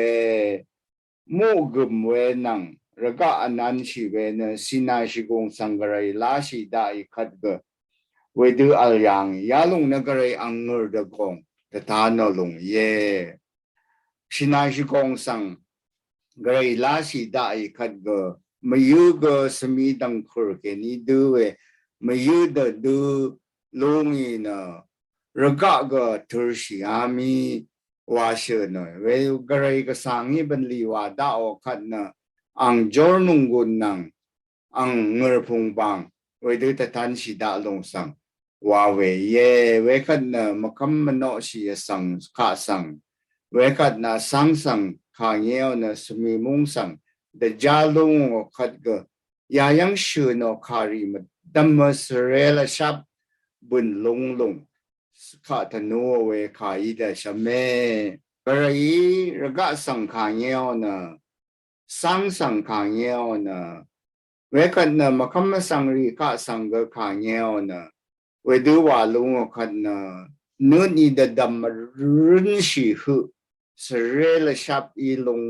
มุกุมเวนังระกะอนันชีเวนสินาชิกงสังกรายลาชีได้ขัดเกเวดูอัลยังยาลงนักเรอังเงอร์ดกงแต่ทานลงเยสินาชิกงสังกรายลาชีได้ขัดเกมายูเกสมีดังครุกนี้ดูเวมายูเดดูลุงอีนะระกะเกทุรชีอามีวาเชนอยเวกรายกสังฮีบันลีวาดาอขัดนะอังจอร์นุงกุนนังอังเงอพงบังเวดูแต่ทันชีดาลงสังว่าเวเยเวขัดนะมาคำมันโนชีสังข้าสังเวขัดนะสังสังข้าเงี้ยวนะสมีมุงสังเดจาลงขัดก็ยายังชื่อนอคารีมดัมมสเรลชับบุญลง ขาธนูเวขาอีเดชเมกระอีระกะสังขารเยวนะสังสังขารเยวนะเวกันนะมาคำมาสังรีกะสังกะขารเยวนะเวดูว่าลุงคันนะนู่นอีเดดำรุนชีหุสเรลชับอีลง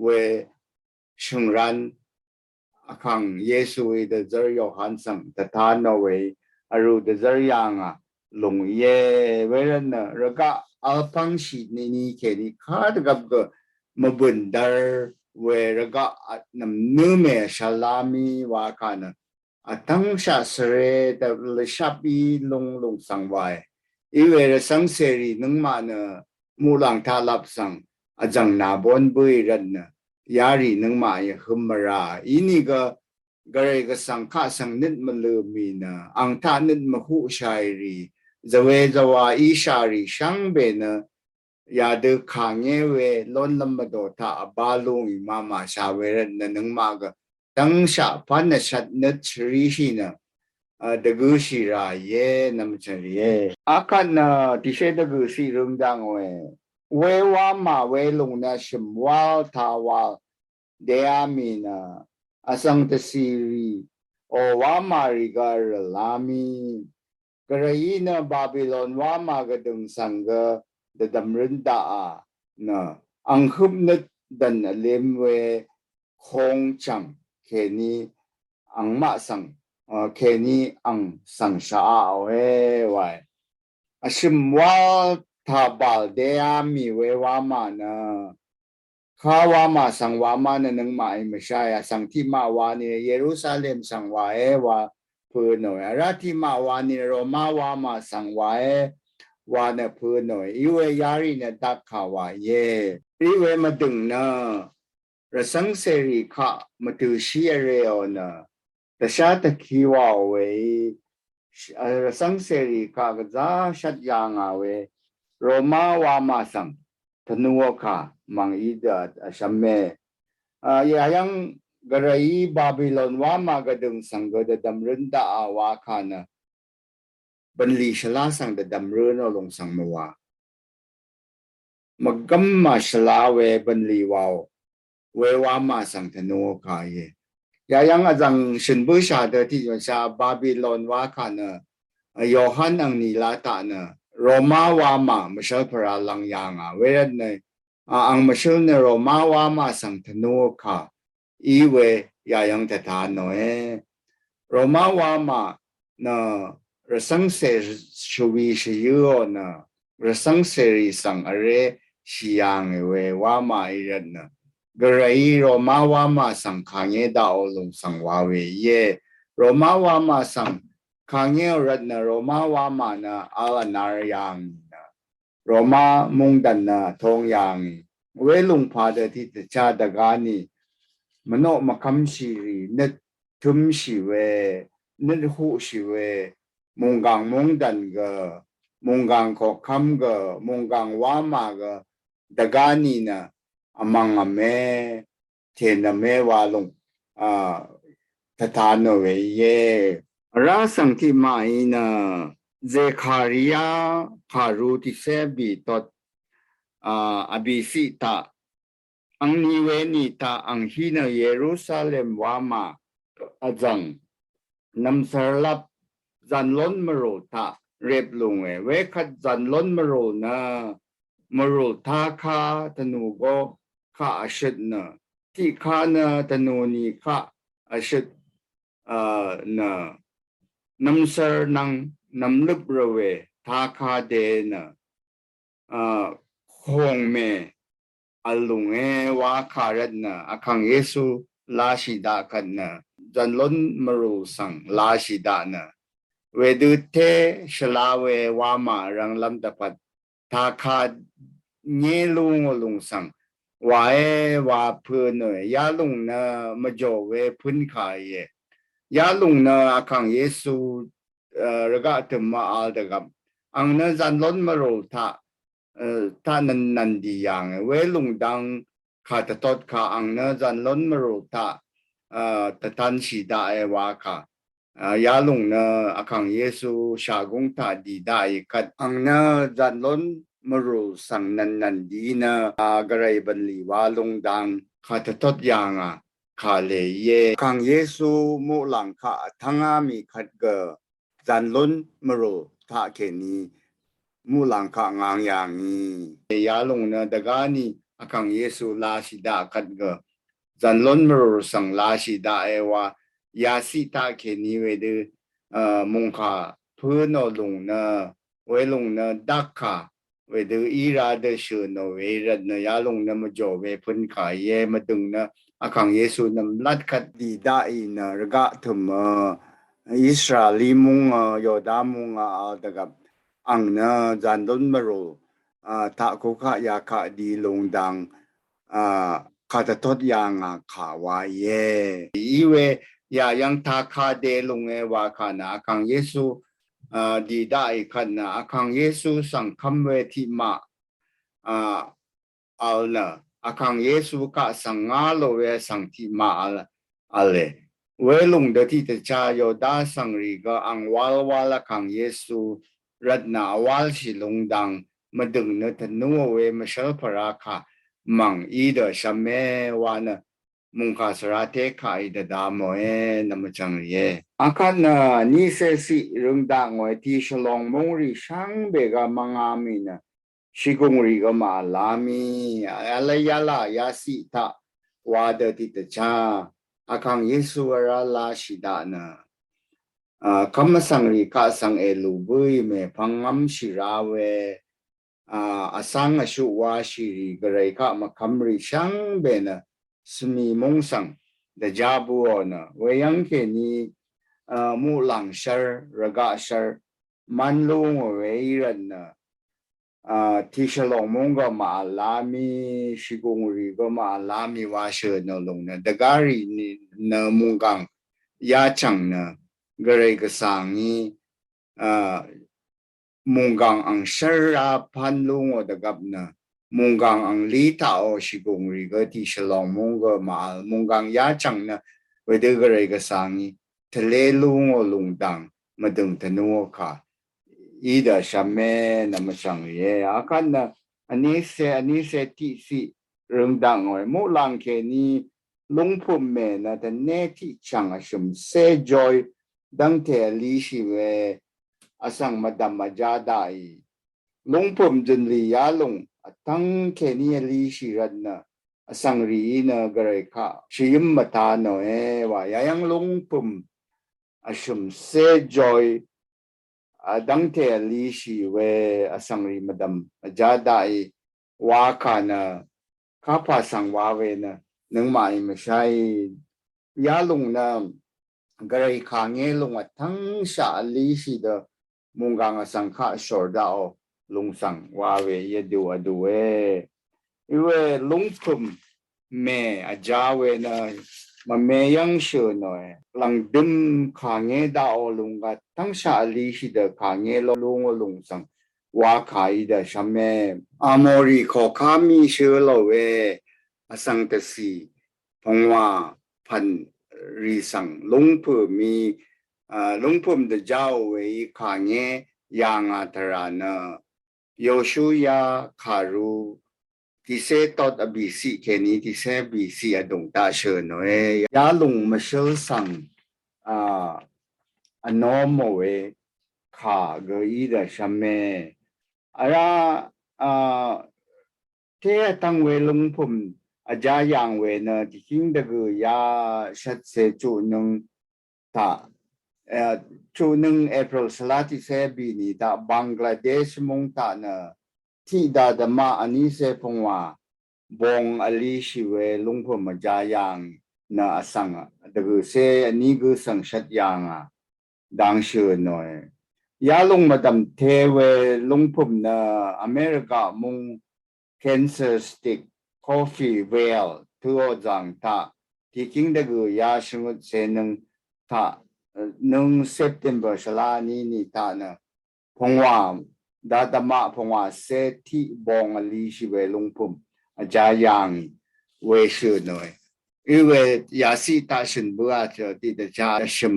เวชงรันขังเยซูอีเดจร์ยอหันสังตถานเอาเวอรูเดจร์ยังอ่ะลงเยเวรันนะระกะอัลพังชีนี่แค่นี้ขาดกับก็มาบุญดาร์เวระกะน้ำนื้อเมชลามีว่ากันนะตั้งชาสเรแต่เลชับอีลงสังไว้อีเวรสังเสรีนึงมานะมูลังทาลับสังอาจังนาบอนบุยรันนะยารีนึงมาอย่าหึมมาราอีนี่ก็กระไรก็สังฆาสังนิดมาเลือมีนะอังท่านิดมาหูชัยรีจะเวจะว่าอีชารีช่างเบนะยาดูขางเงเวล้นลำบากท่าบาลุงอิมาชาเวรนะนึงมาก็ตั้งชาพันชัดนึดชรีชีนะดกุศิราเย่นำเฉลียอาการนะที่เชดกุศิรุงดังเววามาเวลุงนะชิมวาลทาวาเดียมีนะอสังตสิรีโอวามาริกาลลามีกระยีนะบาบิโลนวามากระดุงสังกะเดดมรินดานะอังคุมนึดดันเลมเวคงจังเคนีอังมาสังเคนี้อังสังชาเอาเฮไว้อาชิมว่าถ้าบาลเดียมีเววามานะข้าวามาสังวามานะนึงมาไม่ใช่สังที่มาวานี่เยรูซาเล็มสังวาเอวาพูนหน่อยราที่มาวานี่โรมาวามาสังวาเอวานะพูนหน่อยอีเวยารีนะดักขาวาเยอีเวมาดึงนะระสังเสรีข้ามาดูชีเรโอนะแต่ชาติคิวเอาไว้สังเสรีข้าก็จะชัดยังเอาไว้โรมาวามาสังธนูข้ามังอีดัดชัมเมยังกระไรบาบิโลนวามากระดึงสังกดดำรินดาอาวาคานะบันลีชลาสังดดำรินอลงสังมวามักกัมมาชลาเวบันลีวาวเววามาสังธนูข้าเยยังอาจังชินบุชาเดที่จะชาบาบิโลนว่าขันโยฮันอังนิลาตานะโรมาวามาไม่ใช่พระลังยังเวรเนี่ยอังไม่ใช่เนโรมาวามาสังธนูค่ะอีเวยังจะทานหน่อยโรมาวามานะรสังเสริชวีชิโยนะรสังเสริสังอะไรชิยังเววามาอีรันนะกระไรโรมาวามาสังขางเงดาวลงสังวาเวเยโรมาวามาสังขางเงรัตนะโรมาวามานะอาลนารยังนะโรมามุงดันนะทองยังเวลุงพาเดที่จะชาดกานีมโนมคัมชีรีนึดทุมชีเวนึดหูชีเวมุงกังมุงดันกมุงกังขอคำกมุงกังวามากดกานีนะamang ame tena me walong tatano we ye rasang ti maina Zechariah karuti sebi tot abisita ang niweni ta ang hina Jerusalem wama ajang namsarlap zanlon maro ta replung we khat zanlon maro na maro ta kha tanu goข้าอาชิดนะที่ข้านะตโนนีข้าอาชิดนะน้ำเสร์นังน้ำลึกระเวทาคาเดนะคงเมอลุงวาคารัดนะอาคังเยซูลาชิดากันนะจันล้นมรูสังลาชิดานะเวดุเทชลาเววามารังลำตะพัดทาคาเงลุงสังว่าว่าเพื่อนเนี่ยยาลุงนะมาจ่อเวพื้นขายยาลุงนะอาคังเยซูระกะถึงมาอัลเดกับอังนั้นจันล้นมาโรท่านันดีอย่างเวลุงดังขาดตดขาอังนั้นจันล้นมาโรท่าแต่ทันสีได้ว่าค่ะ ยาลงนะอาคังเยซูชากงตาดีได้กัดอังนะจันล้นมรูสังนันดีนะกระไรบันลีวาลงดังขาดทดยางขาเลเยคังเยซูมุหลังขาทั้งมีขัดเกจันล้นมรูท่าเคนีมุหลังขางางอย่างนี้ยาลงนะดกานีอาคังเยซูลาชิดาขัดเกจันล้นมรูสังลาชิดาเอวายาสิตาเคนีเวดมุงคาเพื่อนลงนะเวลงนะดักคาเวดอีราเดชโนเวรัดนะยาลงนะมาจ่อเวพุนขายเยมาดึงนะอาคังเยซูนำลัดคัดดีได้นะระกะถึงอิสราเอลมุงยอดามุงตะกับอังนะจันดนมาโรถ้าคุขะยาขะดีลงดังข้าจะทดยางขาวายเยอีเวยายังทาคาเดลงเอวาคานะคังเยซูดีได้คันนะคังเยซูสังคำเวทิมาเอาละคังเยซูกะสังงาโลเวสังทิมาอะไรเวลงเดที่จะชายโดาสังริกอังวาลวาลคังเยซูรัตนาวาลชิลงดังมาดึงเนตนัวเวมาเชลพราคามังอีเดชเมวานะมุงคาสระเทคายเดดามเอนามจังเยอาคันนี่เสสิรึงดังไว้ที่ฉลองมงริช่างเบกามังอามีนะชิกงริกมาลามีอะไรยาลายาสิตาวาเดติตจาอาคังเยซูราลาชิดานะคำสังริกาสังเอลูบุยเมพังงัมชิราเวอาสังอชุวาชิริกระไรข้ามาคำริช่างเบนะสมีมงสังเดจาบัวนะเวยังเคนีมูหลังชาร์ระกาชาร์มันลุงเวรันนะที่ฉลองมงก็มาลามีชิกุงรีก็มาลามีวาเชนลงนะเดการีนะมุงกังยาจังนะกระไรก็สังนี้มุงกังอังชาร์พันลุงอดกับนะมุงกังอังลีตาโอชิกุงรีก็ที่ฉลองมงก็มามุงกังยาจังนะเวเดกระไรก็สังนี้ทะเลลุงอลุงดังมาดึงธนูค่ะอีเดชเมนามสังเยอากันนะอันนี้เสติสิเรื่องดังไว้มุลังเคนีลุงพุ่มเมนะแต่เนที่จังชมเซจอยดังเทลีชิเวอสังมาดามมาจาได้ลุงพุ่มจนลียาลุงทั้งเคนีลีชิรันนะอสังรีนะกระไรค่ะชิมมาตาโนเอว่ายังลุงพุ่มอชมเซจอยดังเทลีชีเวอสังรีมาดามจาได้วาคานะข้าพาสังวาเวนะนึงมาไม่ใช่ยาลุงนะกระไรขางเงลุงทั้งชาลีชีเดมุงกังสังฆาชอร์ดาลุงสังวาเวยดูเวอีเวลุงคุมเมอจาเวนะมาเมยังเชื่อหน่อยหลังดึมขางเงดาลุงกัทั้งชาลีชีเดขางเงลุงสังว่าขายเดชเมอามอริขอขามีเชื่อเราเวอสังเตสีพงว่าพันรีสังลุงผู้มีลุงพุ่มเดเจ้าเวขางเงยังอัตรานะโยชูยาคารูที่เซตอดอบีซีแค่นี้ที่เซบีซีอดงตาเชิญหน่อยยาลุงมาเชื่อสังอนอมเวขาเกอีเดชเมอะไรเทตั้งเวลุงพุ่มอาจารย์ยังเวนะที่คิงเดกยาชัดเซจูนึงตาจูนึงเอพริลสลาที่เซบีนี่ตาบังกลาเทศมงตานะที่ดาดมาอันนี้เซพงว่าบงอลีชิเวลุงพุ่มอาจารย์ยังนะสังเดกเซอันนี้ก็สังชัดยังดังเชื่อหน่อยยาลุงมาดำเทเวลุงพุ่มนะอเมริกามุงCancer stick coffee well ทั่วจังท่าที่คิงเดกุยาชงุดเซนึงท่า1 September ชลานี่ท่านะพงว่าดาตมาพงว่าเซที่บองอลีชิเวลุงพุ่มอาจารย์ยังเวชื่อหน่อยอีเวยาสีตาชินบัวเจอที่จะจาชิม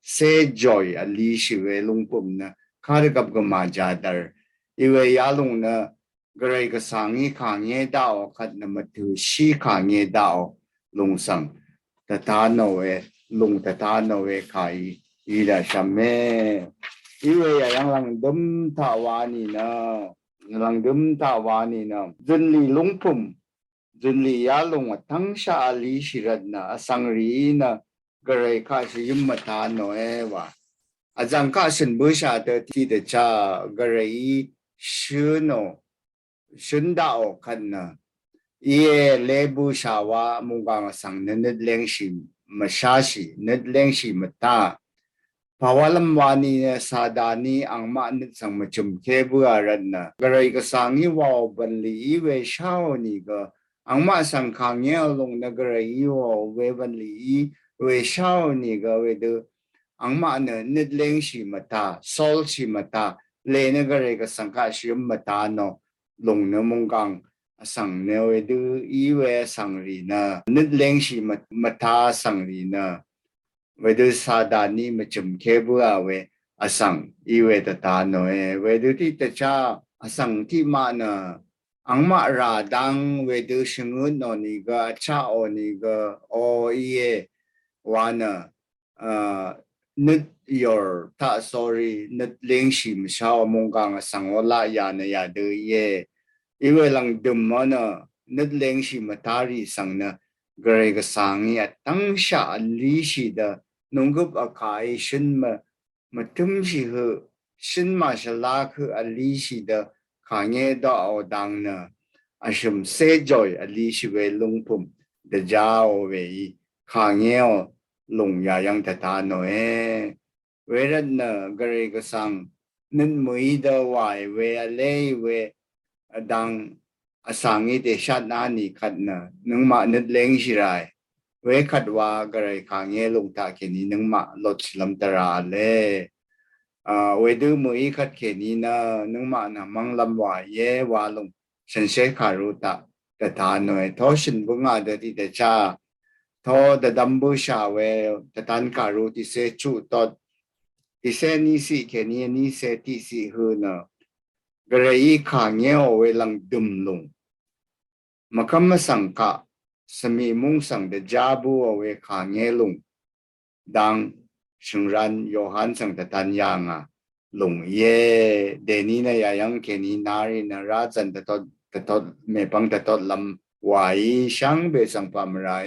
se joy ali shiwe lungpum na khar kap ga ma jadar iwe yalung na garai ka sangi khangye dao khat na matu shi khangye dao lung sang tata no we lung tata no we kai ida shamme iwe ya yang lang dum ta wani na lang dum ta wani na junli lungpum junli yalung tang sha ali shirad na asangri na garai ka shi yum mata no ewa azang ka shin bu sha de ti de cha garai shi no shin dao kan na ye lebu sha wa mung ga sang ne ne leng shi ma sha shi ne leng shi mata pawalam wani sadani ang ma nit sang ma chum ke bu aran na garai ka sangi wa ban li we shao ni ga ang ma sang khang ye long na garai wa we ban li we shao ni ga we de ang ma na nit leng shi mata sol shi mata le na garai ka sang ka shi mata no long na mong gang sang ne we de i we sang ri na nit leng shi mata sang ri na Vedu sadani macam kebu awe asang iwe tatano vedu ti tacha asang ti mana ang ma radang vedu shengun no niga cha o niga o iye wana nut your ta sorry nut ling shim shao monggang asang wala yana ya de ye iwe lang dum mana nut ling shim matari sang na gare ga sangi atang sha li shi da nungup akai shin ma tum shi hu shin ma sha la khu ali shi da khanye da o dang na ashum se joy ali shi we lung pum da ja o we khanye o lung ya yang ta ta no we rat na gare ga sang nin mui da wai we ale we dang asangi de shat na ni khat na nung ma nit leng shi rai we khat wa garai khangye lung ta ke ni nung ma lot silam tara le we du mui khat ke ni na nung ma na mang lam wa ye wa lung shen she kharu ta ta ta no tho shin bu nga de ti de cha tho da dam bu sha we ta tan karu ti se chu to ti se ni si ke ni se ti si hu na garai khangye o we lang dum lung makam sang ka sami mung sang de jabu awe khangye lung dang shungran yohan sang ta tan yang lung ye deni na ya yang ke ni nari na ra chan ta to me pang ta to lam wai shang be sang pam ra